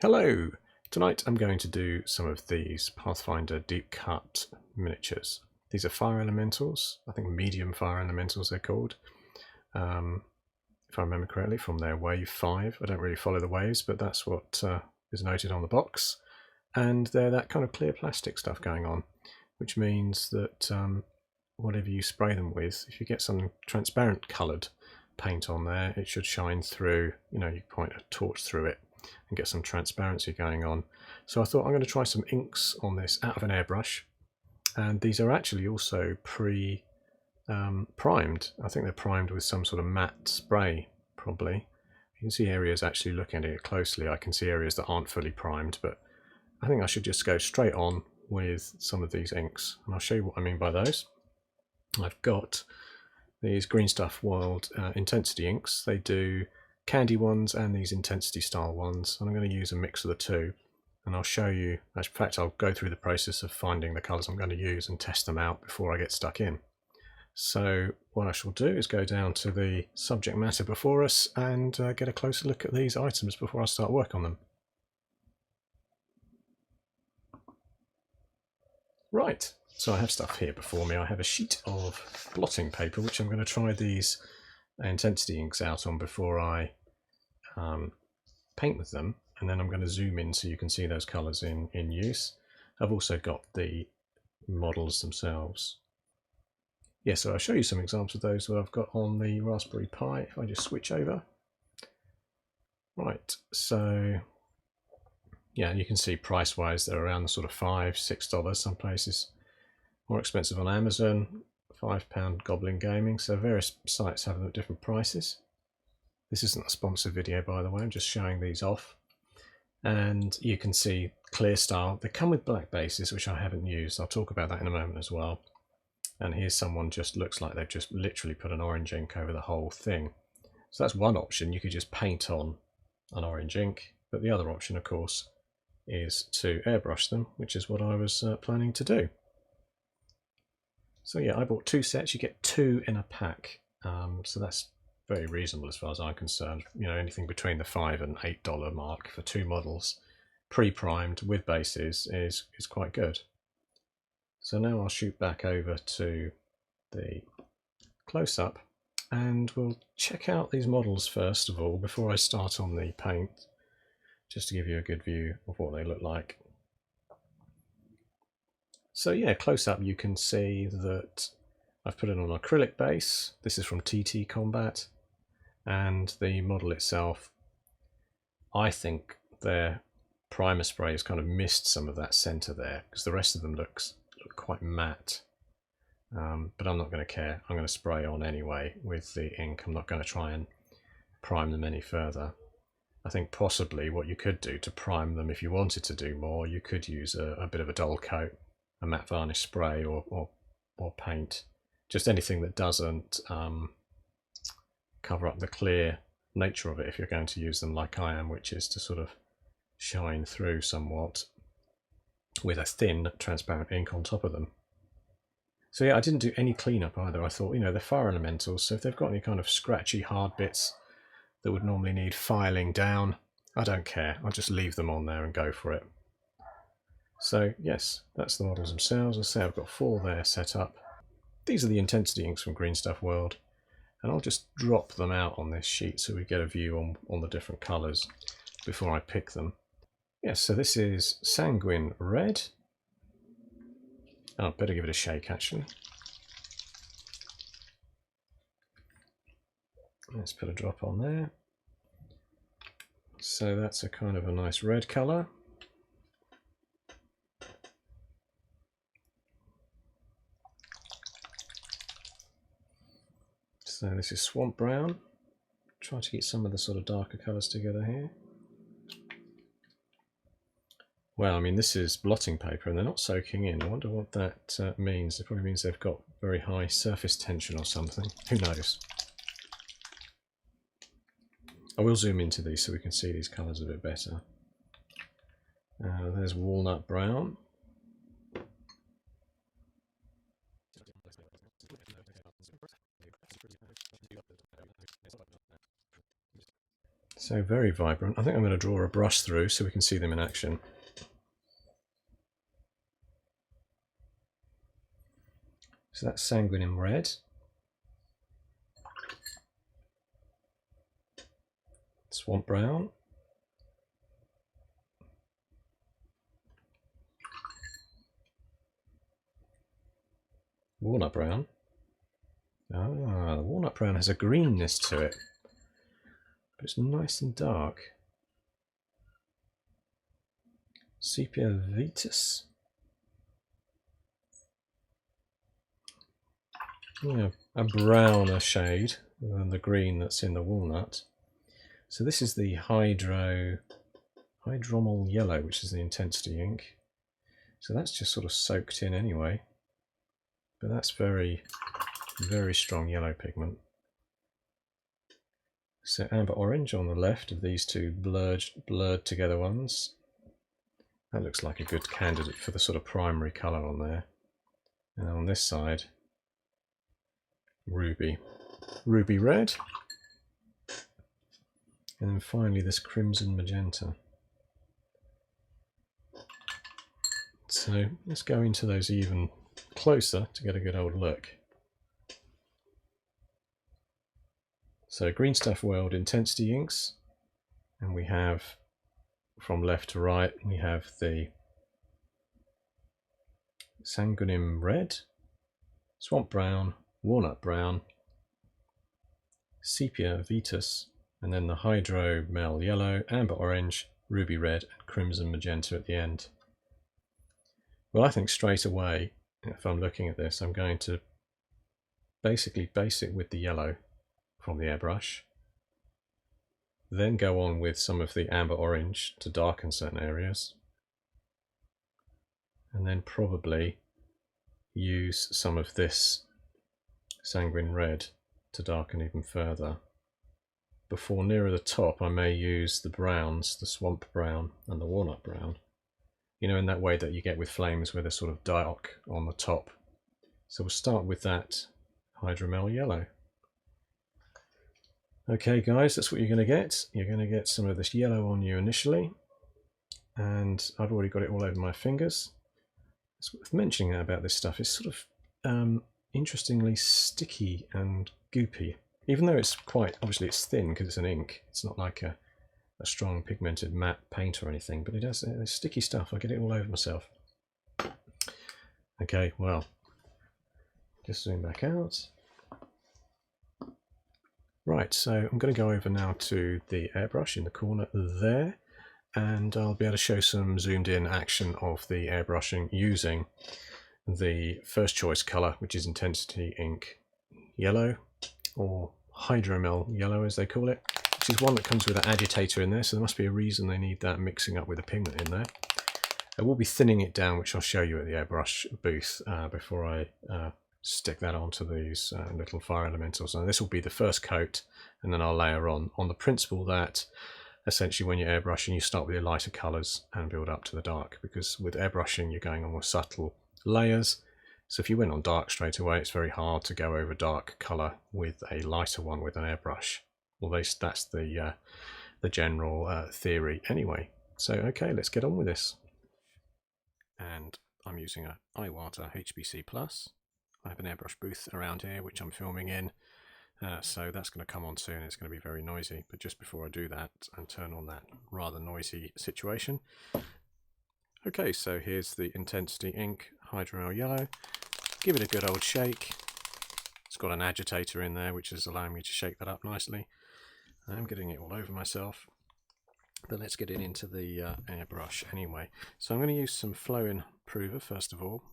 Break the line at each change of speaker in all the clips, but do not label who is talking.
Hello! Tonight I'm going to do some of these Pathfinder deep cut miniatures. These are fire elementals, I think medium fire elementals they're called. If I remember correctly, from their wave 5. I don't really follow the waves, but that's what is noted on the box. And they're that kind of clear plastic stuff going on, which means that whatever you spray them with, if you get some transparent coloured paint on there, it should shine through. You know, you point a torch through it and get some transparency going on. So I thought I'm going to try some inks on this out of an airbrush, and these are actually also primed. I think they're primed with some sort of matte spray, probably. You can see areas, actually looking at it closely, I can see areas that aren't fully primed, but I think I should just go straight on with some of these inks, and I'll show you what I mean by those. I've got these Greenstuff Wild Intensity inks. They do candy ones and these intensity style ones, and I'm going to use a mix of the two, and I'll show you. In fact, I'll go through the process of finding the colours I'm going to use and test them out before I get stuck in. So what I shall do is go down to the subject matter before us and get a closer look at these items before I start work on them. Right, so I have stuff here before me. I have a sheet of blotting paper which I'm going to try these intensity inks out on before I paint with them, and then I'm going to zoom in so you can see those colours in use. I've also got the models themselves. Yeah, so I'll show you some examples of those that I've got on the Raspberry Pi. If I just switch over. Right, so yeah, you can see price wise they're around the sort of $5, $6, some places more expensive on Amazon, £5 Goblin Gaming, so various sites have them at different prices. This isn't a sponsored video, by the way, I'm just showing these off. And you can see clear style. They come with black bases, which I haven't used. I'll talk about that in a moment as well. And here's someone just looks like they've just literally put an orange ink over the whole thing. So that's one option. You could just paint on an orange ink. But the other option, of course, is to airbrush them, which is what I was planning to do. So yeah, I bought 2 sets. You get 2 in a pack. So that's very reasonable as far as I'm concerned. You know, anything between the $5 and $8 mark for 2 models, pre-primed with bases, is quite good. So now I'll shoot back over to the close-up, and we'll check out these models first of all before I start on the paint, just to give you a good view of what they look like. So yeah, close-up you can see that I've put it on an acrylic base. This is from TT Combat. And the model itself, I think their primer spray has kind of missed some of that center there, because the rest of them look quite matte. But I'm not going to care. I'm going to spray on anyway with the ink. I'm not going to try and prime them any further. I think possibly what you could do to prime them, if you wanted to do more, you could use a bit of a dull coat, a matte varnish spray, or paint. Just anything that doesn't cover up the clear nature of it if you're going to use them like I am, which is to sort of shine through somewhat with a thin transparent ink on top of them. So yeah, I didn't do any cleanup either. I thought, you know, they're fire elementals, so if they've got any kind of scratchy hard bits that would normally need filing down, I don't care. I'll just leave them on there and go for it. So yes, that's the models themselves. As I say, I've got 4 there set up. These are the intensity inks from Greenstuff World. And I'll just drop them out on this sheet so we get a view on the different colours before I pick them. Yes, so this is Sanguine Red. Oh, I'd better give it a shake actually. Let's put a drop on there. So that's a kind of a nice red colour. So this is Swamp Brown. Try to get some of the sort of darker colours together here. Well, I mean, this is blotting paper and they're not soaking in. I wonder what that means. It probably means they've got very high surface tension or something. Who knows? I will zoom into these so we can see these colours a bit better. There's Walnut Brown. So very vibrant. I think I'm going to draw a brush through so we can see them in action. So that's Sanguine Red. Swamp Brown. Walnut Brown. Ah, the Walnut Brown has a greenness to it, but it's nice and dark. Sepia Vitus. Yeah, a browner shade than the green that's in the walnut. So this is the Hydromal Yellow, which is the intensity ink. So that's just sort of soaked in anyway. But that's very, very strong yellow pigment. So amber orange on the left of these two blurred together ones. That looks like a good candidate for the sort of primary colour on there. And on this side, ruby red. And then finally this crimson magenta. So let's go into those even closer to get a good old look. So Greenstuff World intensity inks, and we have from left to right, we have the Sanguine Red, Swamp Brown, Walnut Brown, Sepia Vitus, and then the Hydromal Yellow, Amber Orange, Ruby Red, and Crimson Magenta at the end. Well, I think straight away, if I'm looking at this, I'm going to basically base it with the yellow from the airbrush, then go on with some of the amber orange to darken certain areas, and then probably use some of this Sanguine Red to darken even further. Before nearer the top, I may use the browns, the Swamp Brown and the Walnut Brown, you know, in that way that you get with flames where they're sort of dark on the top. So we'll start with that Hydromal Yellow. Okay guys, that's what you're going to get. You're going to get some of this yellow on you initially, and I've already got it all over my fingers. It's worth mentioning about this stuff. It's sort of interestingly sticky and goopy, even though it's quite, obviously it's thin because it's an ink. It's not like a strong pigmented matte paint or anything, but it has sticky stuff. I get it all over myself. Okay, well, just zoom back out. Right, so I'm going to go over now to the airbrush in the corner there, and I'll be able to show some zoomed in action of the airbrushing using the first choice colour, which is Intensity Ink Yellow, or Hydromal Yellow as they call it, which is one that comes with an agitator in there, so there must be a reason they need that mixing up with a pigment in there. I will be thinning it down, which I'll show you at the airbrush booth before I stick that onto these little fire elementals. Now this will be the first coat, and then I'll layer on the principle that essentially when you're airbrushing you start with your lighter colours and build up to the dark, because with airbrushing you're going on with subtle layers. So if you went on dark straight away, it's very hard to go over dark colour with a lighter one with an airbrush. Well, that's the general theory anyway. So okay, let's get on with this. And I'm using a Iwata HBC Plus. I have an airbrush booth around here which I'm filming in, so that's going to come on soon. It's going to be very noisy, but just before I do that and turn on that rather noisy situation. Okay, so here's the Intensity Ink Hydromal Yellow. Give it a good old shake. It's got an agitator in there which is allowing me to shake that up nicely. I'm getting it all over myself, but let's get it into the airbrush anyway. So I'm going to use some flow-in prover first of all,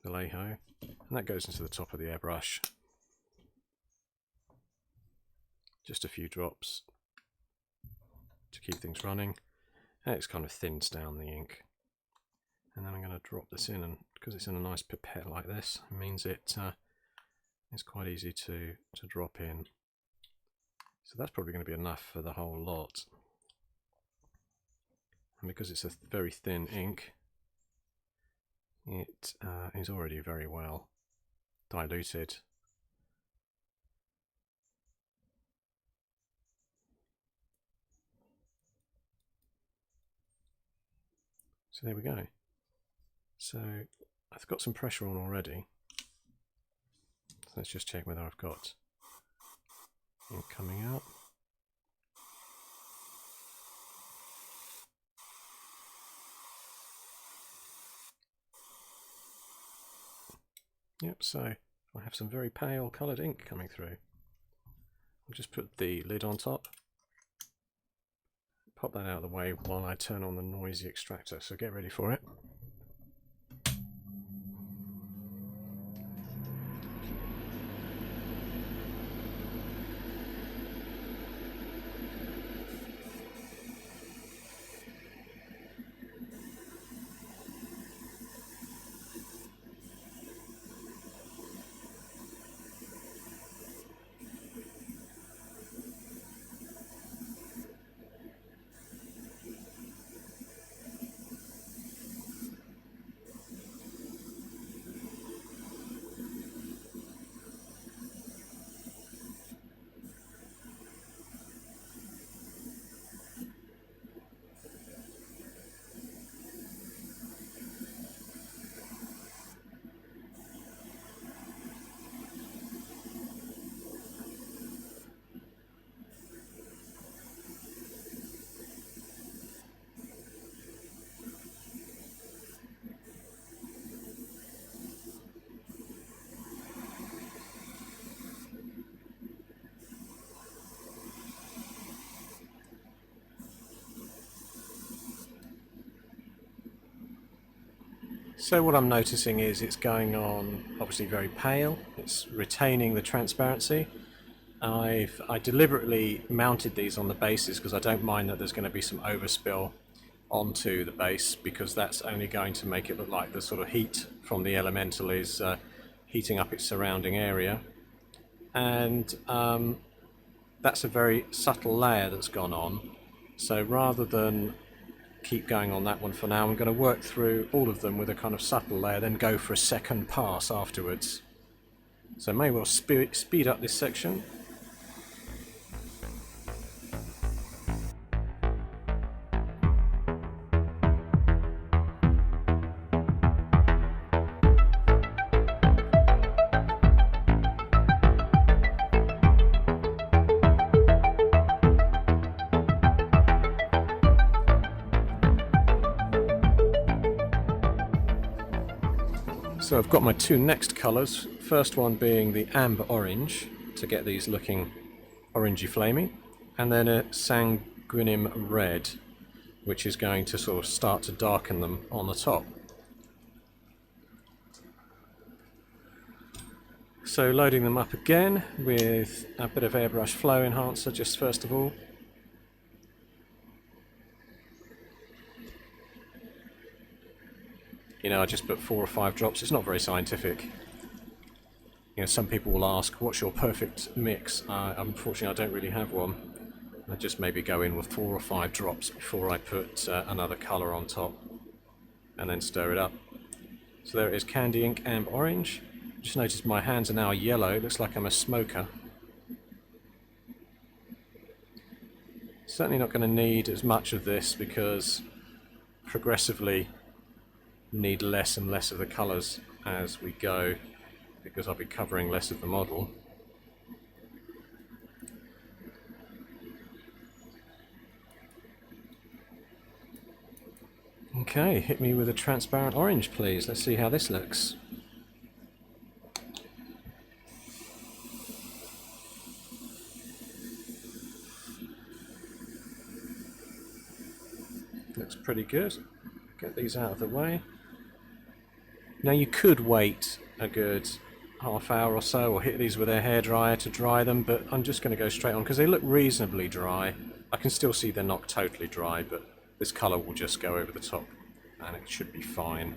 Vallejo, and that goes into the top of the airbrush. Just a few drops to keep things running, and it kind of thins down the ink. And then I'm going to drop this in, and because it's in a nice pipette like this, it means it's quite easy to drop in. So that's probably going to be enough for the whole lot. And because it's a very thin ink, it is already very well diluted. So there we go. So I've got some pressure on already. So let's just check whether I've got ink coming out. Yep, so I have some very pale coloured ink coming through. I'll just put the lid on top. Pop that out of the way while I turn on the noisy extractor, so get ready for it. So what I'm noticing is it's going on obviously very pale, it's retaining the transparency. I deliberately mounted these on the bases because I don't mind that there's going to be some overspill onto the base, because that's only going to make it look like the sort of heat from the elemental is heating up its surrounding area. And that's a very subtle layer that's gone on. So rather than keep going on that one for now, I'm going to work through all of them with a kind of subtle layer, then go for a second pass afterwards. So may well speed up this section. So I've got my two next colours, first one being the amber orange to get these looking orangey flaming, and then a sanguinem red, which is going to sort of start to darken them on the top. So loading them up again with a bit of airbrush flow enhancer just first of all. You know, I just put 4 or 5 drops. It's not very scientific. You know, some people will ask, what's your perfect mix? Unfortunately, I don't really have one. I just maybe go in with 4 or 5 drops before I put another colour on top, and then stir it up. So there it is, candy ink amber orange. Just notice my hands are now yellow. It looks like I'm a smoker. Certainly not going to need as much of this, because progressively need less and less of the colours as we go, because I'll be covering less of the model. Okay, hit me with a transparent orange please. Let's see how this looks. Looks pretty good. Get these out of the way. Now you could wait a good half-hour or so, or hit these with a hairdryer to dry them, but I'm just going to go straight on because they look reasonably dry. I can still see they're not totally dry, but this colour will just go over the top and it should be fine.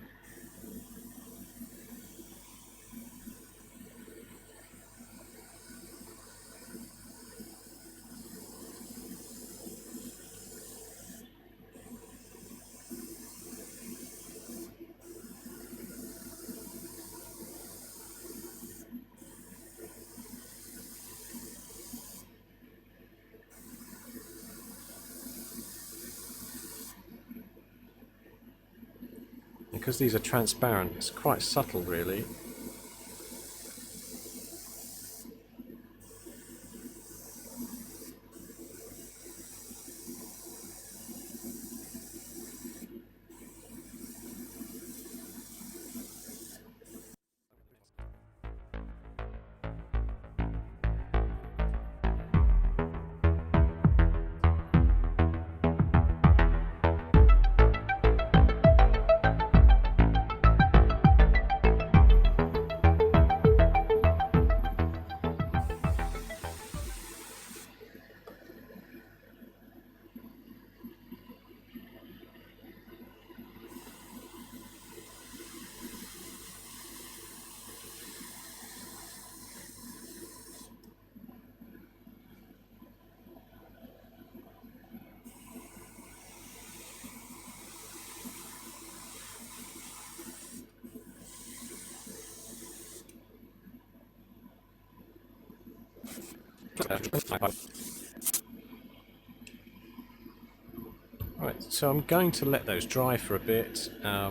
because these are transparent, it's quite subtle really. Right, so I'm going to let those dry for a bit. I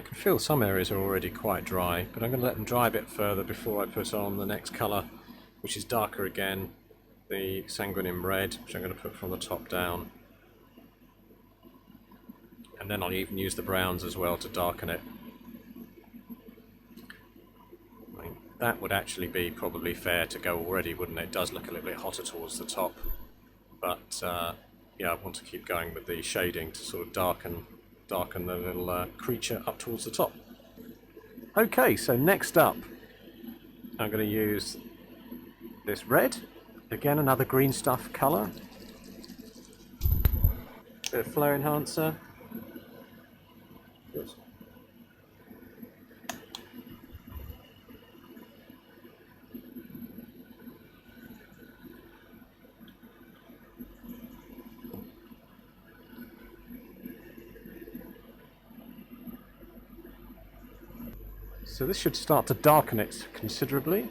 can feel some areas are already quite dry, but I'm going to let them dry a bit further before I put on the next colour, which is darker again, the Sanguinem Red, which I'm going to put from the top down. And then I'll even use the browns as well to darken it. That would actually be probably fair to go already, wouldn't it? It does look a little bit hotter towards the top, but yeah, I want to keep going with the shading to sort of darken the little creature up towards the top. Okay, so next up I'm going to use this red, again another Greenstuff colour, bit of flow enhancer. Oops. So this should start to darken it considerably.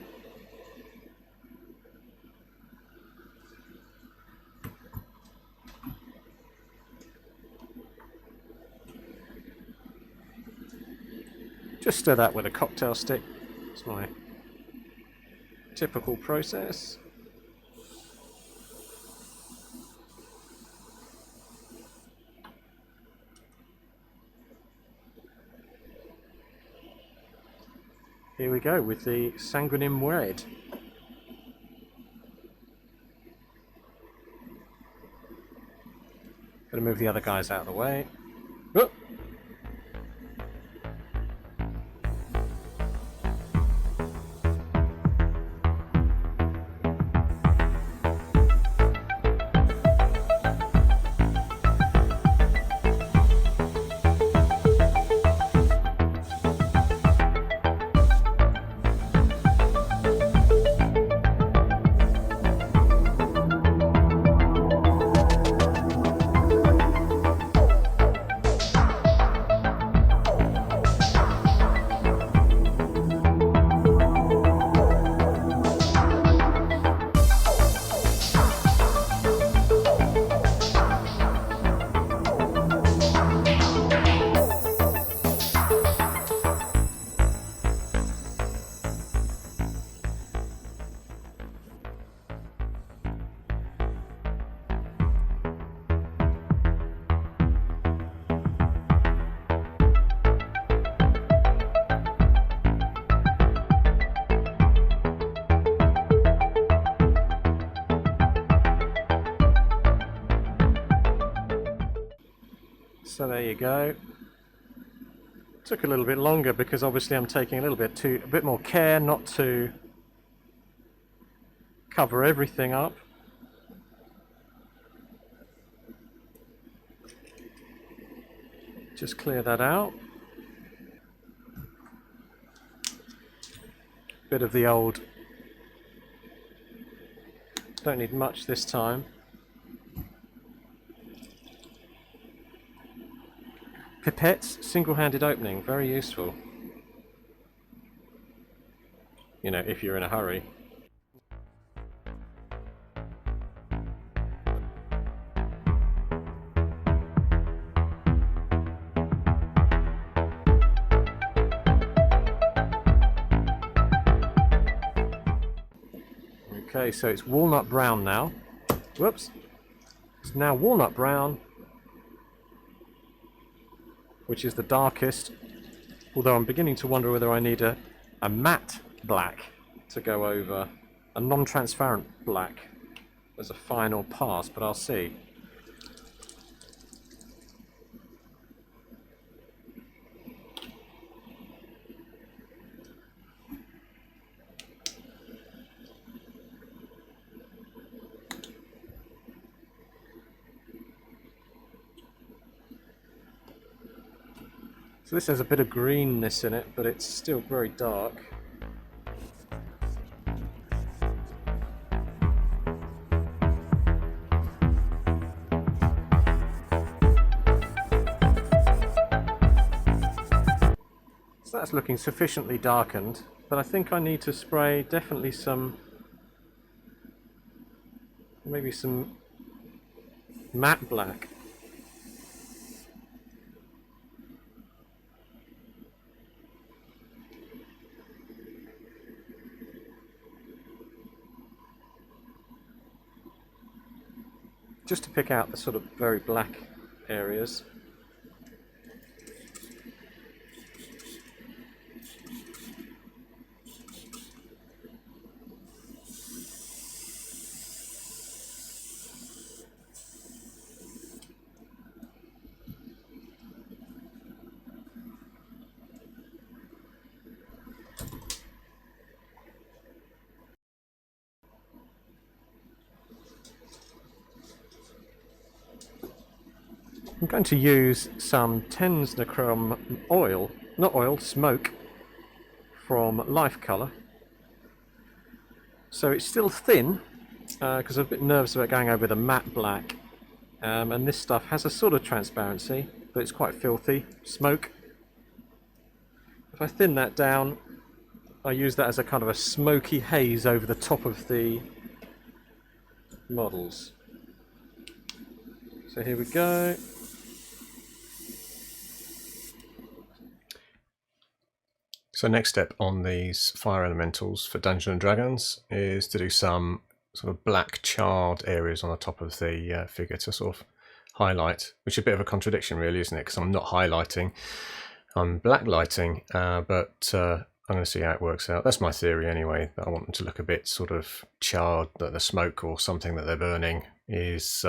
Just stir that with a cocktail stick. It's my typical process. Here we go with the Sanguinem Red. Gonna move the other guys out of the way. Oh! So there you go. Took a little bit longer because obviously I'm taking a bit more care not to cover everything up. Just clear that out. Bit of the old, don't need much this time. Pipettes, single-handed opening, very useful. You know, if you're in a hurry. Okay, so it's Walnut Brown now. Whoops. It's now Walnut Brown, which is the darkest. Although I'm beginning to wonder whether I need a matte black to go over, a non-transparent black as a final pass, but I'll see. So this has a bit of greenness in it, but it's still very dark. So that's looking sufficiently darkened, but I think I need to spray definitely maybe some matte black. Just to pick out the sort of very black areas. I'm going to use some Tensnachrome oil, not oil, smoke, from Life Colour. So it's still thin, because I'm a bit nervous about going over the matte black. And this stuff has a sort of transparency, but it's quite filthy. Smoke. If I thin that down, I use that as a kind of a smoky haze over the top of the models. So here we go. So next step on these fire elementals for Dungeons and Dragons is to do some sort of black charred areas on the top of the figure to sort of highlight, which is a bit of a contradiction really, isn't it? Because I'm not highlighting, I'm blacklighting, but I'm going to see how it works out. That's my theory anyway, that I want them to look a bit sort of charred, that the smoke or something that they're burning is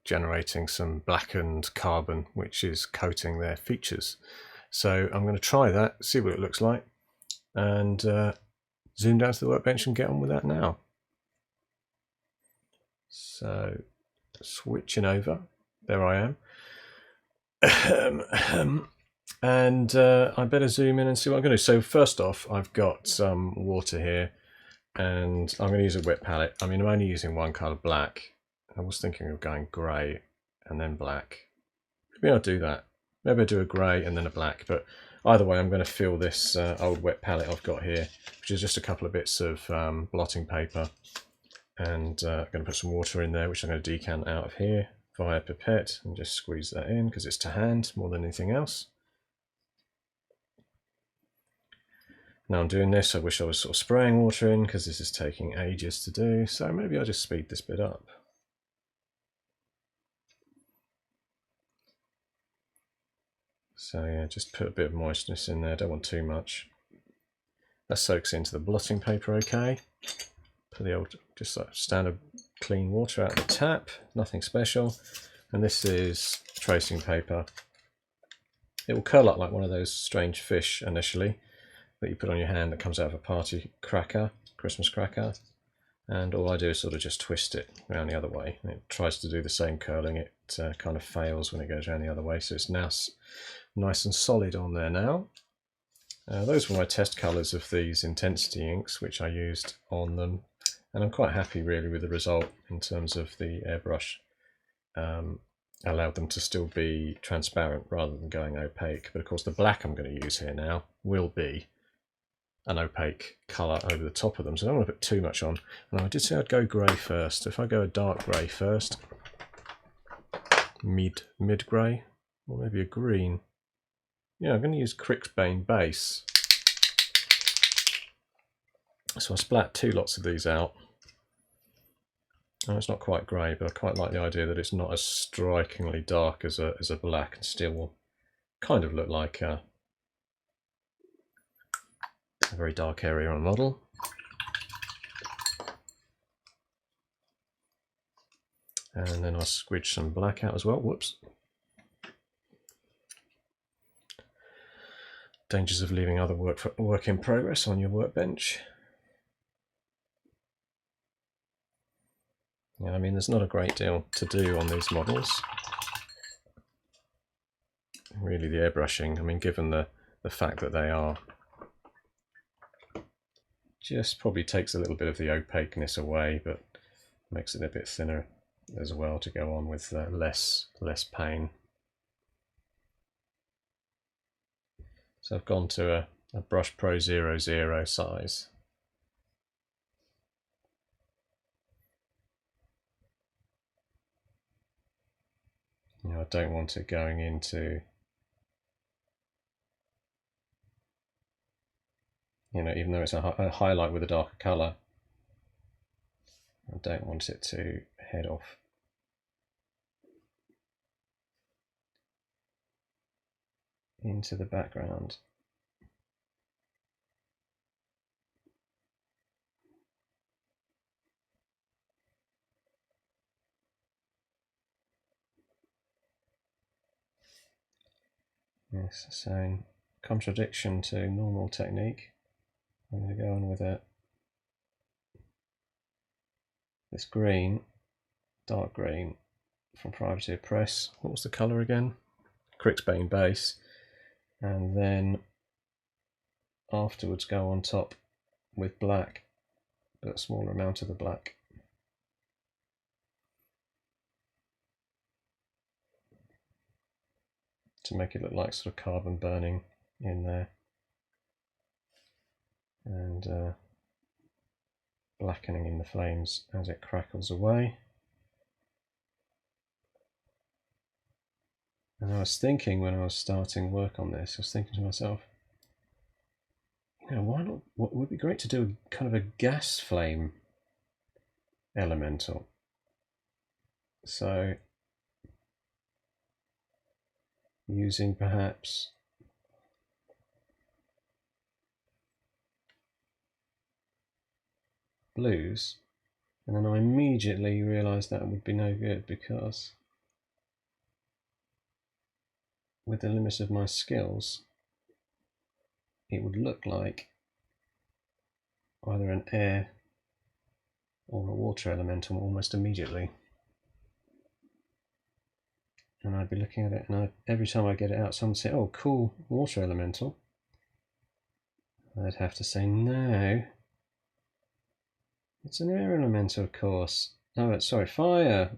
generating some blackened carbon, which is coating their features. So I'm going to try that, see what it looks like, and zoom down to the workbench and get on with that now. So switching over, there I am. And I better zoom in and see what I'm going to do. So first off, I've got some water here, and I'm going to use a wet palette. I mean, I'm only using one colour, black. I was thinking of going grey and then black. Maybe I'll do that. Maybe I'll do a grey and then a black, but either way I'm going to fill this old wet palette I've got here, which is just a couple of bits of blotting paper, and I'm going to put some water in there, which I'm going to decant out of here via pipette and just squeeze that in because it's to hand more than anything else. Now I'm doing this, I wish I was sort of spraying water in because this is taking ages to do, so maybe I'll just speed this bit up. So yeah, just put a bit of moistness in there, don't want too much. That soaks into the blotting paper okay. Put the old, just like standard clean water out of the tap, nothing special. And this is tracing paper. It will curl up like one of those strange fish initially that you put on your hand that comes out of a party cracker, Christmas cracker. And all I do is sort of just twist it around the other way. And it tries to do the same curling, it kind of fails when it goes around the other way. So it's now nice and solid on there now. Those were my test colours of these intensity inks, which I used on them. And I'm quite happy really with the result in terms of the airbrush. Allowed them to still be transparent rather than going opaque. But of course the black I'm going to use here now will be an opaque colour over the top of them, so I don't want to put too much on. And I did say I'd go grey first. If I go a dark grey first, mid grey, or maybe a green. Yeah, I'm going to use Crickbane base. So I splat 2 lots of these out, Oh, it's not quite grey, but I quite like the idea that it's not as strikingly dark as a black, and still will kind of look like a very dark area on a model. And then I'll squidge some black out as well. Whoops. Dangers of leaving other work in progress on your workbench. Yeah, I mean, there's not a great deal to do on these models. Really, the airbrushing, I mean, given the fact that they are, just probably takes a little bit of the opaqueness away, but makes it a bit thinner as well to go on with less pain. So I've gone to a Brush Pro 00 size. You know, I don't want it going into, you know, even though it's a highlight with a darker colour, I don't want it to head off. Into the background. Yes, so contradiction to normal technique. I'm going to go on with this green, dark green from Privateer Press. What was the colour again? Crixbane base. And then afterwards go on top with black, but a smaller amount of the black. To make it look like sort of carbon burning in there. And blackening in the flames as it crackles away. And I was thinking when I was starting work on this, I was thinking to myself, you know, why not? What would be great to do kind of a gas flame elemental. So using perhaps blues, and then I immediately realised that would be no good because with the limit of my skills, it would look like either an air or a water elemental almost immediately. And I'd be looking at it, and every time I get it out, someone would say, "Oh, cool, water elemental." I'd have to say, "No, it's an air elemental, of course. Oh, sorry, fire."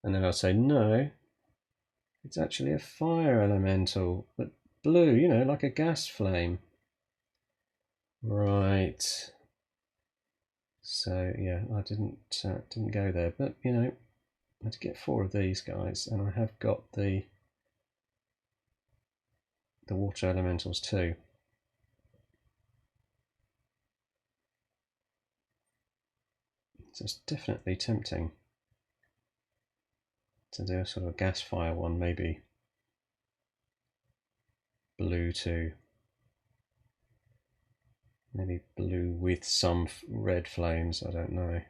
And then I'd say, "No, it's actually a fire elemental, but blue, you know, like a gas flame." Right. So yeah, I didn't go there, but you know, I had to get 4 of these guys, and I have got the water elementals too. So it's definitely tempting to do a sort of gas fire one, maybe blue too. Maybe blue with some red flames, I don't know.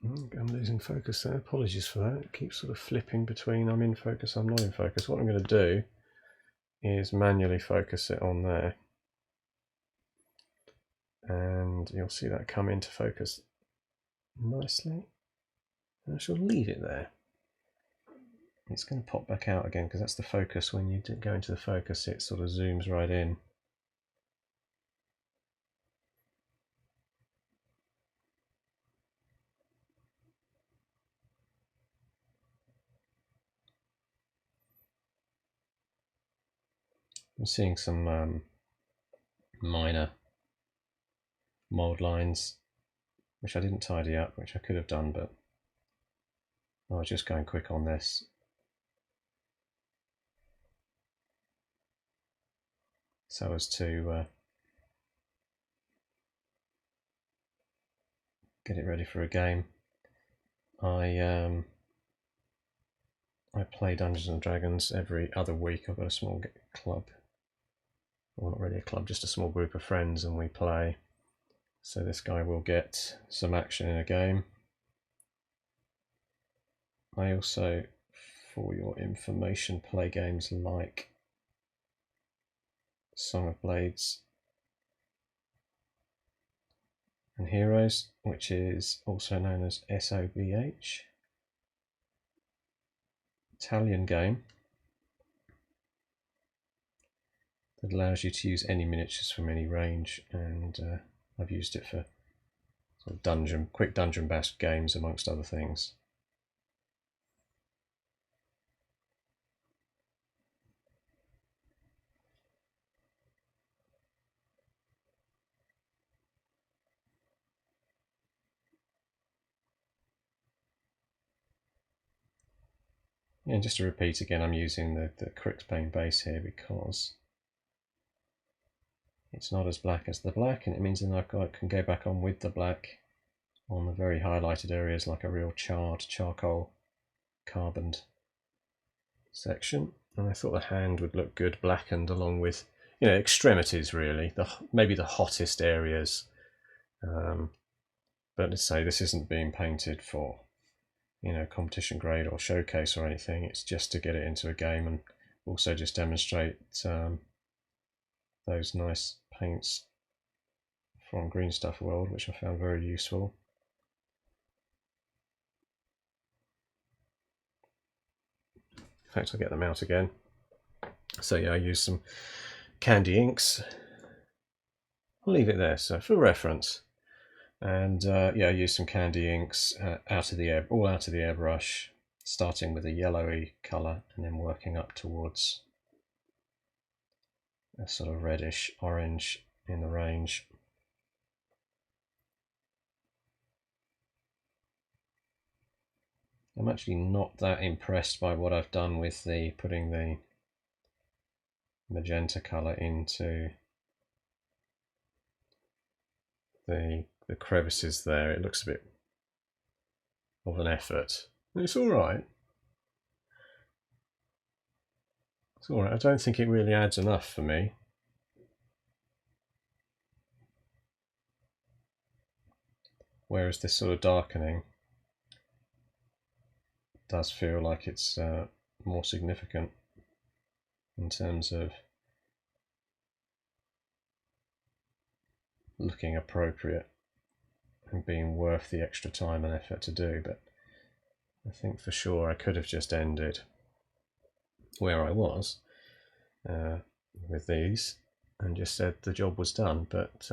I'm losing focus there. Apologies for that. It keeps sort of flipping between I'm in focus, I'm not in focus. What I'm going to do is manually focus it on there. And you'll see that come into focus nicely. And I shall leave it there. It's going to pop back out again because that's the focus. When you go into the focus, it sort of zooms right in. I'm seeing some minor mold lines which I didn't tidy up, which I could have done, but I was just going quick on this. So as to get it ready for a game. I play Dungeons and Dragons every other week. I've got a small club, well, not really a club, just a small group of friends, and we play. So this guy will get some action in a game. I also, for your information, play games like Song of Blades and Heroes, which is also known as SOBH. Italian game that allows you to use any miniatures from any range, and I've used it for sort of quick dungeon bash games amongst other things. And just to repeat again, I'm using the Crixbane base here because it's not as black as the black, and it means that I can go back on with the black on the very highlighted areas like a real charred charcoal carboned section. And I thought the hand would look good blackened along with, you know, extremities really, maybe the hottest areas. But let's say this isn't being painted for, you know, competition grade or showcase or anything. It's just to get it into a game and also just demonstrate those nice paints from Greenstuff World, which I found very useful. In fact, I'll get them out again. So yeah, I used some candy inks. I'll leave it there, so for reference. And yeah, I used some candy inks all out of the airbrush, starting with a yellowy colour and then working up towards a sort of reddish orange in the range. I'm actually not that impressed by what I've done with putting the magenta colour into the crevices there. It looks a bit of an effort. It's alright. It's alright. I don't think it really adds enough for me. Whereas this sort of darkening does feel like it's more significant in terms of looking appropriate and being worth the extra time and effort to do. But I think for sure I could have just ended where I was with these and just said the job was done. But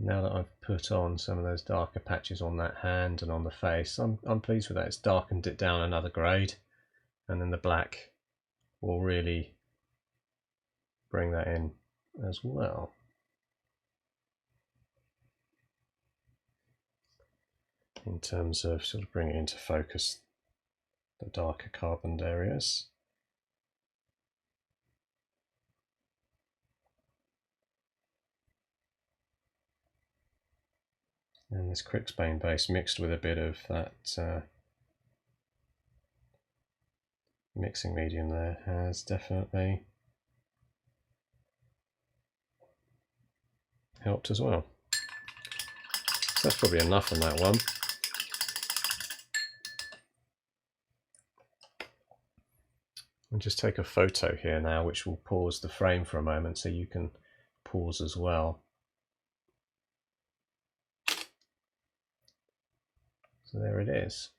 now that I've put on some of those darker patches on that hand and on the face, I'm pleased with that. It's darkened it down another grade, and then the black will really bring that in as well. In terms of sort of bringing into focus the darker carboned areas. And this Crixbane base mixed with a bit of that mixing medium there has definitely helped as well. So that's probably enough on that one. I'll just take a photo here now, which will pause the frame for a moment so you can pause as well. So there it is.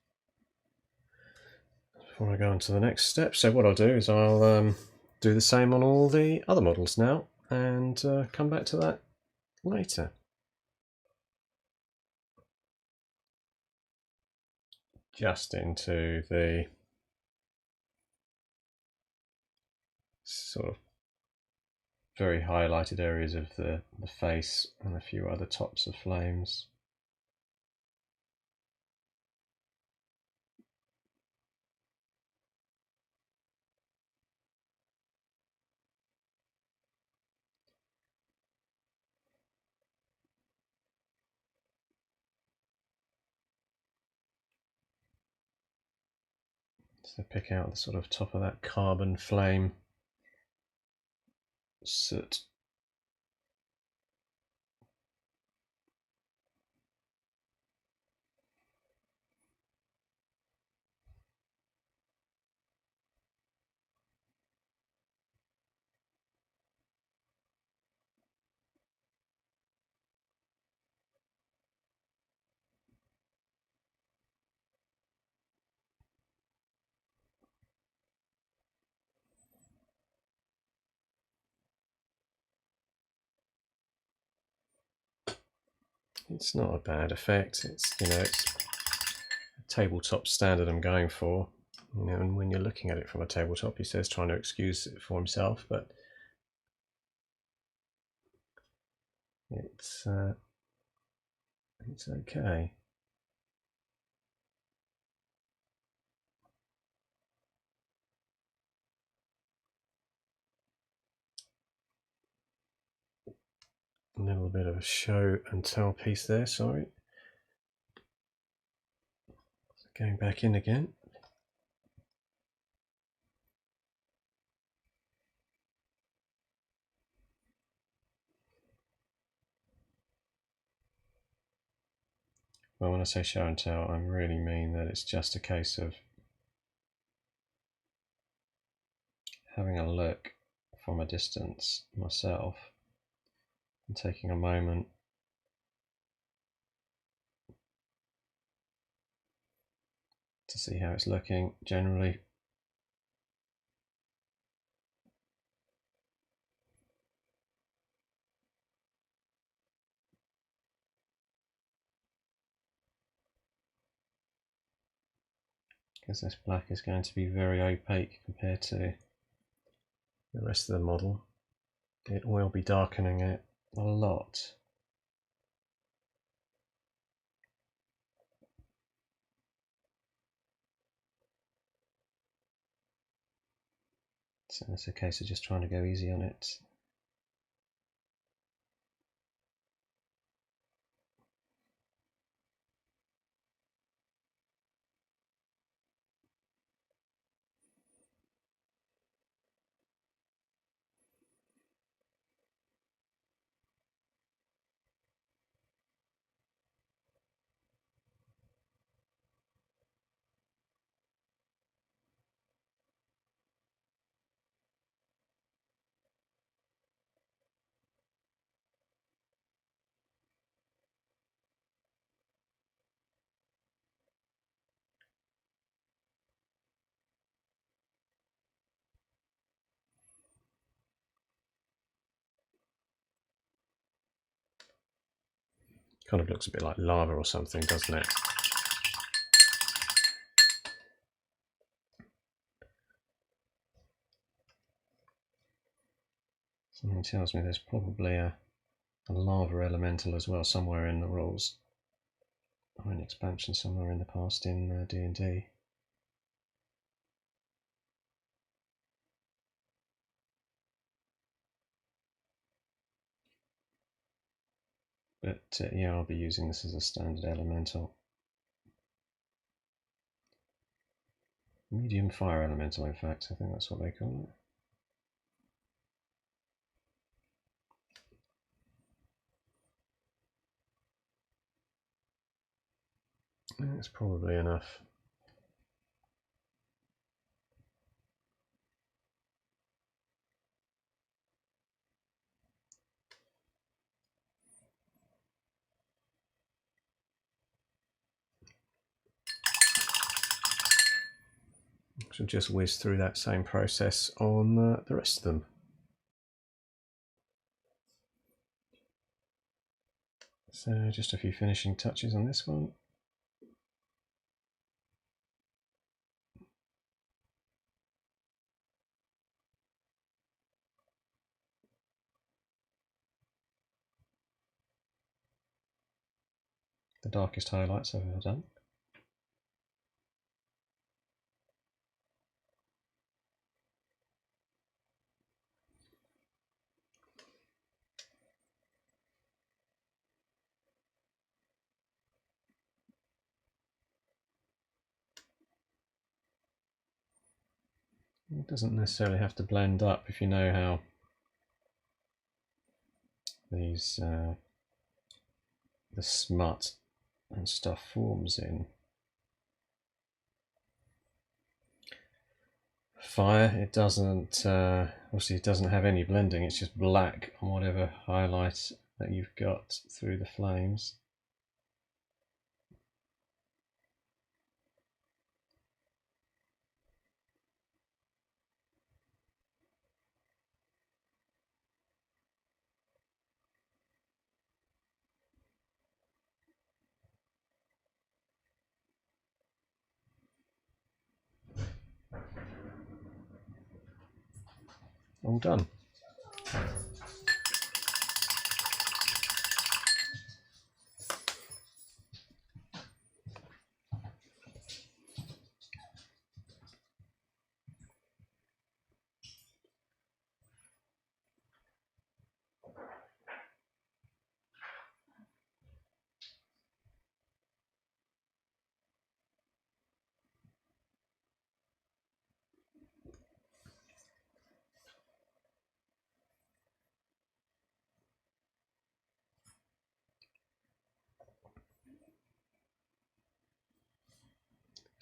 Before I go on to the next step, so what I'll do is I'll do the same on all the other models now and come back to that later. Just into the sort of very highlighted areas of the face and a few other tops of flames. So pick out the sort of top of that carbon flame soot. It's not a bad effect. It's, you know, it's a tabletop standard I'm going for. You know, and when you're looking at it from a tabletop, he says trying to excuse it for himself, but it's okay. A little bit of a show and tell piece there, sorry. So going back in again. Well, when I say show and tell, I really mean that it's just a case of having a look from a distance myself and taking a moment to see how it's looking generally. Because this black is going to be very opaque compared to the rest of the model. It will be darkening it a lot. So it's a case of just trying to go easy on it. Kind of looks a bit like lava or something, doesn't it? Something tells me there's probably a lava elemental as well somewhere in the rules, or an expansion somewhere in the past in D&D. But yeah, I'll be using this as a standard elemental. Medium fire elemental, in fact, I think that's what they call it. That's probably enough. So just whiz through that same process on the rest of them. So just a few finishing touches on this one. the darkest highlights I've ever done. It doesn't necessarily have to blend up if you know how these the smut and stuff forms in fire. It doesn't obviously it doesn't have any blending, it's just black on whatever highlight that you've got through the flames. All done.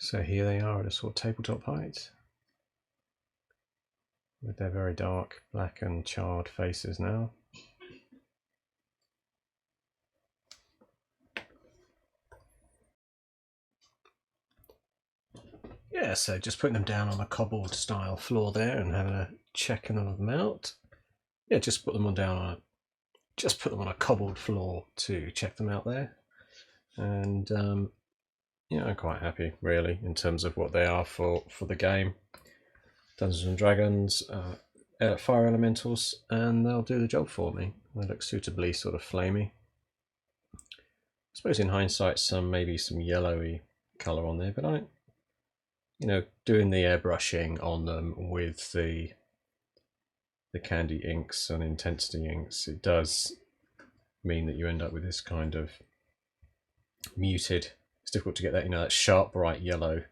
So here they are at a sort of tabletop height, with their very dark black and charred faces now. Yeah, so just putting them down on a cobbled style floor there and having a checking of them out. Yeah, just put them on a cobbled floor to check them out there. And yeah, I'm quite happy really in terms of what they are for the game. Dungeons and Dragons, fire elementals, and they'll do the job for me. They look suitably sort of flamey. I suppose in hindsight, maybe some yellowy colour on there, but doing the airbrushing on them with the candy inks and intensity inks, it does mean that you end up with this kind of muted. It's difficult to get that that sharp bright yellow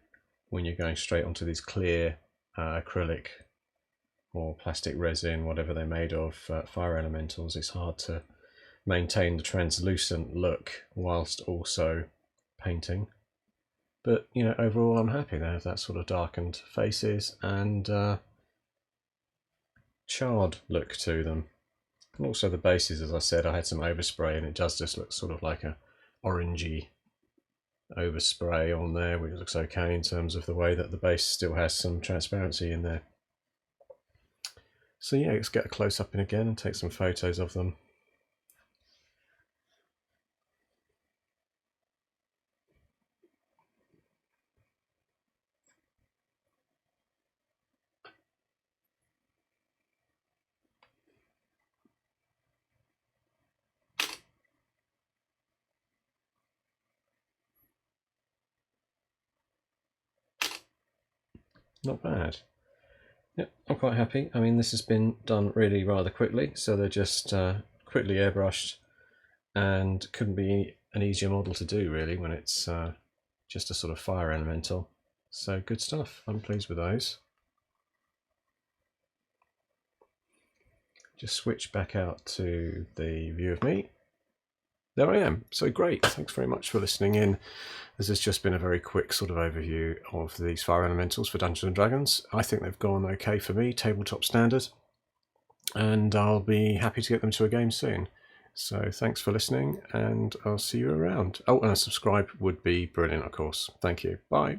when you're going straight onto these clear acrylic or plastic resin, whatever they're made of, fire elementals. It's hard to maintain the translucent look whilst also painting. But overall I'm happy. They have that sort of darkened faces and charred look to them. And also the bases, as I said, I had some overspray and it does just look sort of like a orangey overspray on there, which looks okay in terms of the way that the base still has some transparency in there. So yeah, let's get a close-up in again and take some photos of them. Not bad. Yep, I'm quite happy. I mean, this has been done really rather quickly, so they're just quickly airbrushed, and couldn't be an easier model to do really when it's just a sort of fire elemental. So good stuff. I'm pleased with those. Just switch back out to the view of me. There I am. So great. Thanks very much for listening in. This has just been a very quick sort of overview of these fire elementals for Dungeons and Dragons. I think they've gone okay for me, tabletop standard, and I'll be happy to get them to a game soon. So thanks for listening, and I'll see you around. Oh, and a subscribe would be brilliant, of course. Thank you. Bye.